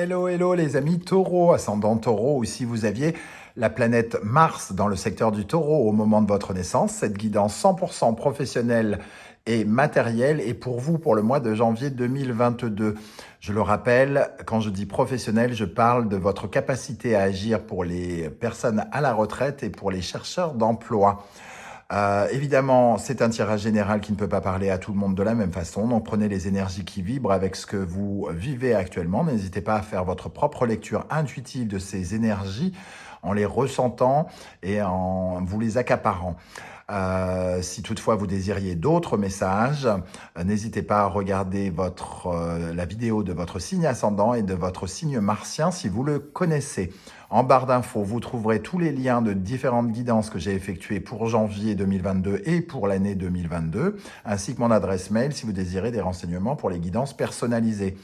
Hello, hello les amis taureaux, ascendant taureau, ou si vous aviez la planète Mars dans le secteur du taureau au moment de votre naissance, cette guidance 100% professionnelle et matérielle est pour vous pour le mois de janvier 2022. Je le rappelle, quand je dis professionnel, je parle de votre capacité à agir pour les personnes à la retraite et pour les chercheurs d'emploi. Évidemment, c'est un tirage général qui ne peut pas parler à tout le monde de la même façon. Donc, prenez les énergies qui vibrent avec ce que vous vivez actuellement. N'hésitez pas à faire votre propre lecture intuitive de ces énergies en les ressentant et en vous les accaparant. Si toutefois vous désiriez d'autres messages, n'hésitez pas à regarder la vidéo de votre signe ascendant et de votre signe martien si vous le connaissez. En barre d'infos, vous trouverez tous les liens de différentes guidances que j'ai effectuées pour janvier 2022 et pour l'année 2022, ainsi que mon adresse mail si vous désirez des renseignements pour les guidances personnalisées.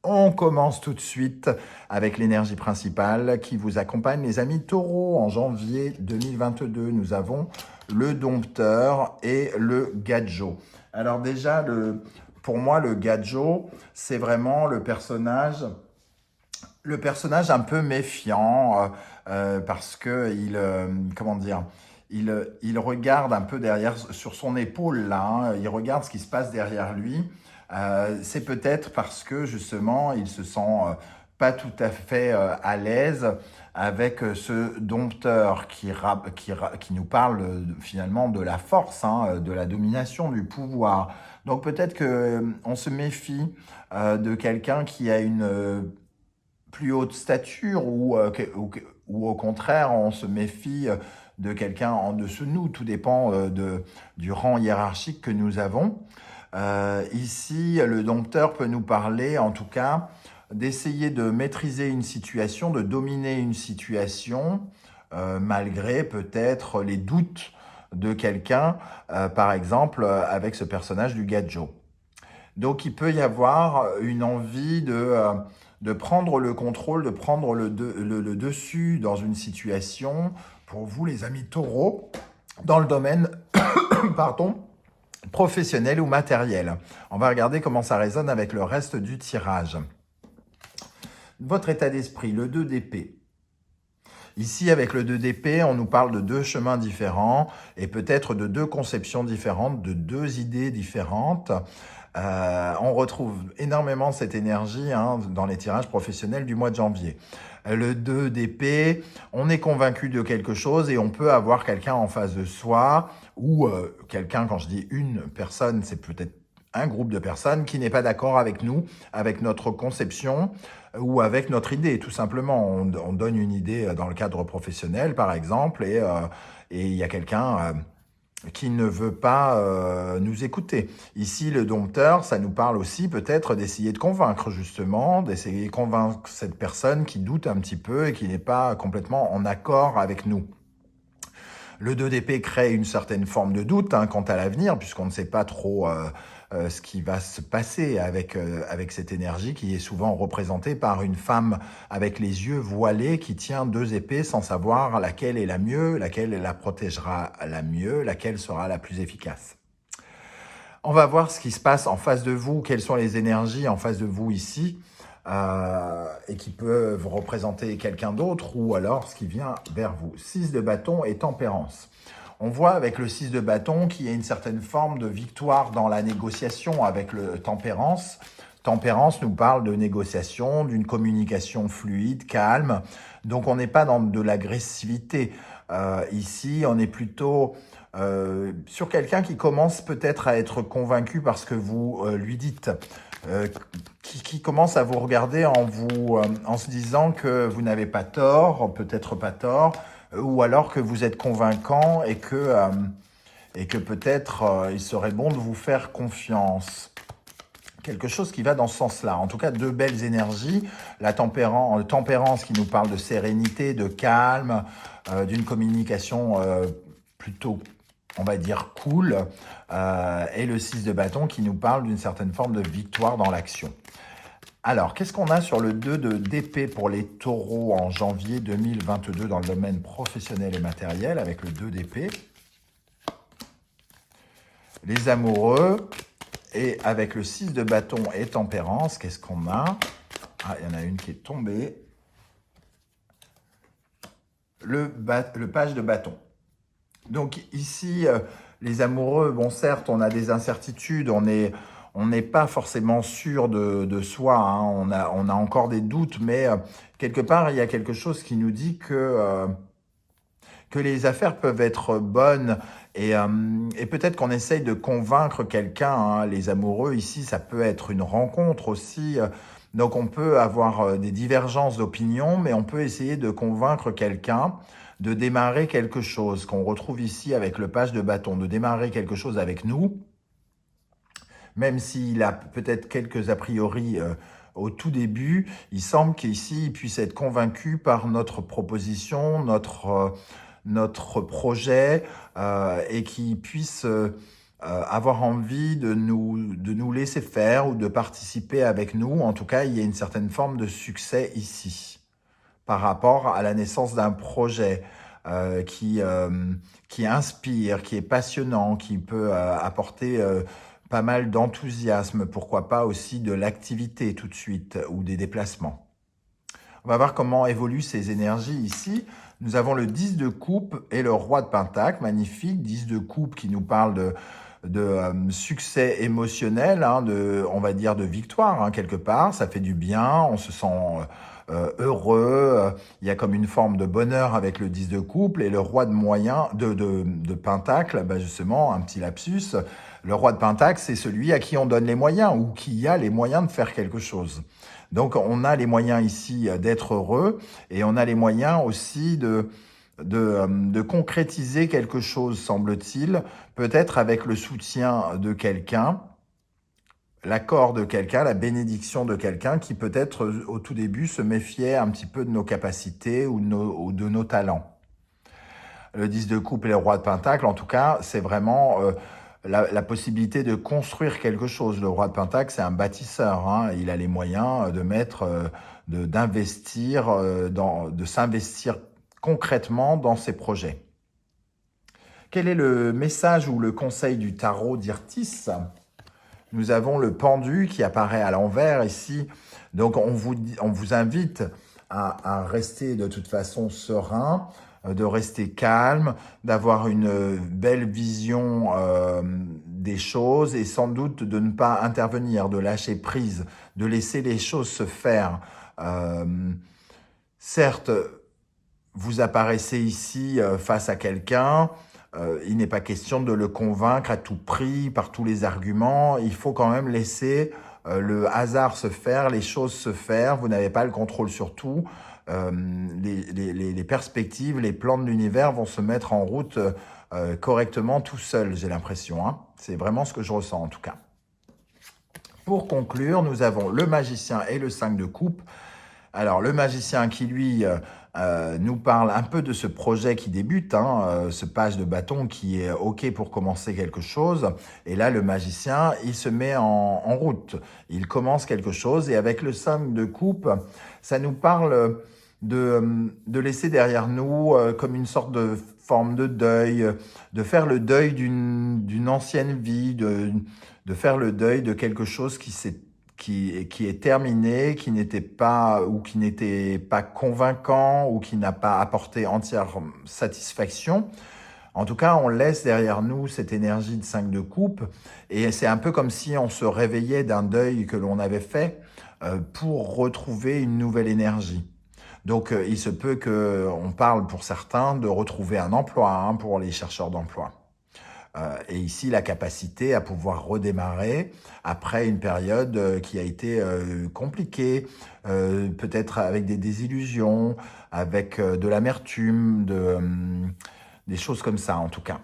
On commence tout de suite avec l'énergie principale qui vous accompagne, les amis taureaux. En janvier 2022, nous avons le dompteur et le gadjo. Alors déjà, pour moi, le gadjo, c'est vraiment le personnage un peu méfiant parce que il regarde un peu derrière, sur son épaule là, hein, il regarde ce qui se passe derrière lui. C'est peut-être parce que justement, il se sent pas tout à fait à l'aise avec ce dompteur qui nous parle finalement de la force, hein, de la domination, du pouvoir. Donc peut-être qu'on se méfie de quelqu'un qui a une plus haute stature ou au contraire, on se méfie de quelqu'un en dessous de nous. Tout dépend du rang hiérarchique que nous avons. Ici, le dompteur peut nous parler, en tout cas, d'essayer de maîtriser une situation, de dominer une situation, malgré peut-être les doutes de quelqu'un, par exemple, avec ce personnage du gadjo. Donc, il peut y avoir une envie de prendre le contrôle, de prendre le dessus dans une situation, pour vous, les amis taureaux, dans le domaine pardon, professionnel ou matériel. On va regarder comment ça résonne avec le reste du tirage. Votre état d'esprit, le 2 d'épée. Ici, avec le 2 d'épée, on nous parle de deux chemins différents et peut-être de deux conceptions différentes, de deux idées différentes. On retrouve énormément cette énergie dans les tirages professionnels du mois de janvier. Le 2 d'épée, on est convaincu de quelque chose et on peut avoir quelqu'un en face de soi ou quelqu'un, quand je dis une personne, c'est peut-être un groupe de personnes qui n'est pas d'accord avec nous, avec notre conception ou avec notre idée, tout simplement. On donne une idée dans le cadre professionnel, par exemple, et il y a quelqu'un qui ne veut pas nous écouter. Ici, le dompteur, ça nous parle aussi peut-être d'essayer de convaincre, justement, d'essayer de convaincre cette personne qui doute un petit peu et qui n'est pas complètement en accord avec nous. Le 2 d'épée crée une certaine forme de doute quant à l'avenir, puisqu'on ne sait pas trop ce qui va se passer avec cette énergie qui est souvent représentée par une femme avec les yeux voilés qui tient deux épées sans savoir laquelle est la mieux, laquelle la protégera la mieux, laquelle sera la plus efficace. On va voir ce qui se passe en face de vous, quelles sont les énergies en face de vous ici, et qui peuvent représenter quelqu'un d'autre ou alors ce qui vient vers vous. 6 de bâton et tempérance. On voit avec le 6 de bâton qu'il y a une certaine forme de victoire dans la négociation avec le tempérance. Tempérance nous parle de négociation, d'une communication fluide, calme. Donc on n'est pas dans de l'agressivité. Ici, on est plutôt sur quelqu'un qui commence peut-être à être convaincu par ce que vous lui dites. Qui commence à vous regarder en se disant que vous n'avez pas tort, peut-être pas tort, ou alors que vous êtes convaincant et que peut-être il serait bon de vous faire confiance. Quelque chose qui va dans ce sens-là. En tout cas, deux belles énergies. La tempérance qui nous parle de sérénité, de calme, d'une communication plutôt, on va dire, cool. Et le 6 de bâton qui nous parle d'une certaine forme de victoire dans l'action. Alors, qu'est-ce qu'on a sur le 2 d'épée pour les taureaux en janvier 2022 dans le domaine professionnel et matériel avec le 2 d'épée? Les amoureux et avec le 6 de bâton et tempérance, qu'est-ce qu'on a? Ah, il y en a une qui est tombée. Le page de bâton. Donc ici, les amoureux, bon certes, on a des incertitudes, on n'est pas forcément sûr de soi, hein, on a encore des doutes, mais quelque part, il y a quelque chose qui nous dit que les affaires peuvent être bonnes et peut-être qu'on essaye de convaincre quelqu'un, hein. Les amoureux, ici, ça peut être une rencontre aussi. Donc on peut avoir des divergences d'opinion, mais on peut essayer de convaincre quelqu'un de démarrer quelque chose, qu'on retrouve ici avec le page de bâton, de démarrer quelque chose avec nous, même s'il a peut-être quelques a priori au tout début, il semble qu'ici, il puisse être convaincu par notre proposition, notre projet, et qu'il puisse avoir envie de nous laisser faire ou de participer avec nous. En tout cas, il y a une certaine forme de succès ici par rapport à la naissance d'un projet qui inspire, qui est passionnant, qui peut apporter pas mal d'enthousiasme, pourquoi pas aussi de l'activité tout de suite ou des déplacements. On va voir comment évoluent ces énergies ici. Nous avons le 10 de coupe et le roi de pentacle, magnifique. 10 de coupe qui nous parle de succès émotionnel, hein, on va dire de victoire, hein, quelque part. Ça fait du bien, on se sent heureux. Il y a comme une forme de bonheur avec le 10 de couple et le roi de pentacle, bah justement, un petit lapsus. Le roi de pentacle, c'est celui à qui on donne les moyens ou qui a les moyens de faire quelque chose. Donc, on a les moyens ici d'être heureux et on a les moyens aussi de concrétiser quelque chose, semble-t-il, peut-être avec le soutien de quelqu'un, l'accord de quelqu'un, la bénédiction de quelqu'un qui peut-être au tout début se méfiait un petit peu de nos capacités ou de nos talents. Le 10 de coupe et le roi de pentacle, en tout cas, c'est vraiment la possibilité de construire quelque chose. Le roi de pentacle, c'est un bâtisseur, hein. Il a les moyens de d'investir, de s'investir concrètement dans ses projets. Quel est le message ou le conseil du tarot d'Irtis? Nous avons le pendu qui apparaît à l'envers ici. Donc on vous invite à rester de toute façon serein, de rester calme, d'avoir une belle vision des choses et sans doute de ne pas intervenir, de lâcher prise, de laisser les choses se faire. Certes, vous apparaissez ici face à quelqu'un, il n'est pas question de le convaincre à tout prix, par tous les arguments. Il faut quand même laisser le hasard se faire, les choses se faire. Vous n'avez pas le contrôle sur tout. Les perspectives, les plans de l'univers vont se mettre en route correctement tout seuls, j'ai l'impression, hein. C'est vraiment ce que je ressens en tout cas. Pour conclure, nous avons le magicien et le 5 de coupe. Alors, le magicien qui, lui, nous parle un peu de ce projet qui débute, hein, ce page de bâton qui est OK pour commencer quelque chose. Et là, le magicien, il se met en route. Il commence quelque chose. Et avec le 5 de coupe, ça nous parle de laisser derrière nous comme une sorte de forme de deuil, de faire le deuil d'une ancienne vie, de faire le deuil de quelque chose qui est terminé, qui n'était pas convaincant ou qui n'a pas apporté entière satisfaction. En tout cas, on laisse derrière nous cette énergie de 5 de coupe et c'est un peu comme si on se réveillait d'un deuil que l'on avait fait pour retrouver une nouvelle énergie. Donc, il se peut qu'on parle pour certains de retrouver un emploi, hein, pour les chercheurs d'emploi. Et ici, la capacité à pouvoir redémarrer après une période qui a été compliquée, peut-être avec des désillusions, avec de l'amertume, des choses comme ça en tout cas.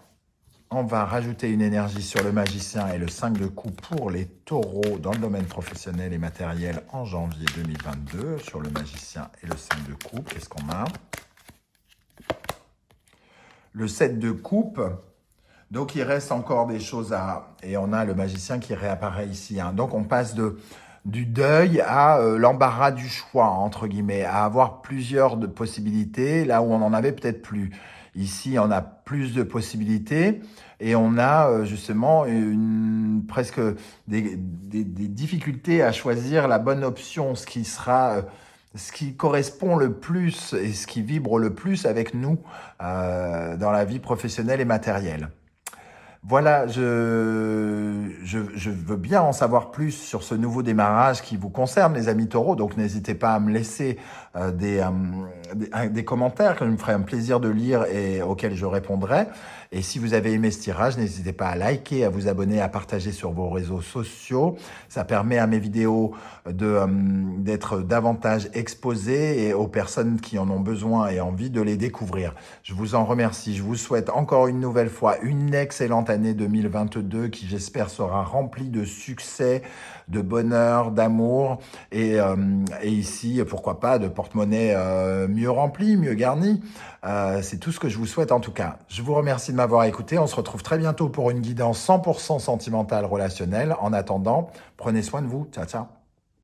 On va rajouter une énergie sur le magicien et le 5 de coupe pour les taureaux dans le domaine professionnel et matériel en janvier 2022. Sur le magicien et le 5 de coupe, qu'est-ce qu'on a? Le 7 de coupe. Donc, il reste encore des choses et on a le magicien qui réapparaît ici, hein. Donc, on passe du deuil à l'embarras du choix, entre guillemets, à avoir plusieurs possibilités, là où on n'en avait peut-être plus. Ici, on a plus de possibilités et on a justement presque des difficultés à choisir la bonne option, ce qui correspond le plus et ce qui vibre le plus avec nous dans la vie professionnelle et matérielle. Voilà, je veux bien en savoir plus sur ce nouveau démarrage qui vous concerne, les amis taureaux. Donc, n'hésitez pas à me laisser des commentaires que je me ferai un plaisir de lire et auxquels je répondrai. Et si vous avez aimé ce tirage, n'hésitez pas à liker, à vous abonner, à partager sur vos réseaux sociaux. Ça permet à mes vidéos d'être davantage exposées et aux personnes qui en ont besoin et envie de les découvrir. Je vous en remercie. Je vous souhaite encore une nouvelle fois une excellente année 2022 qui, j'espère, sera remplie de succès, de bonheur, d'amour et ici, pourquoi pas, de porte-monnaie mieux rempli, mieux garni. C'est tout ce que je vous souhaite en tout cas. Je vous remercie de m'avoir écouté. On se retrouve très bientôt pour une guidance 100% sentimentale relationnelle. En attendant, prenez soin de vous. Ciao, ciao.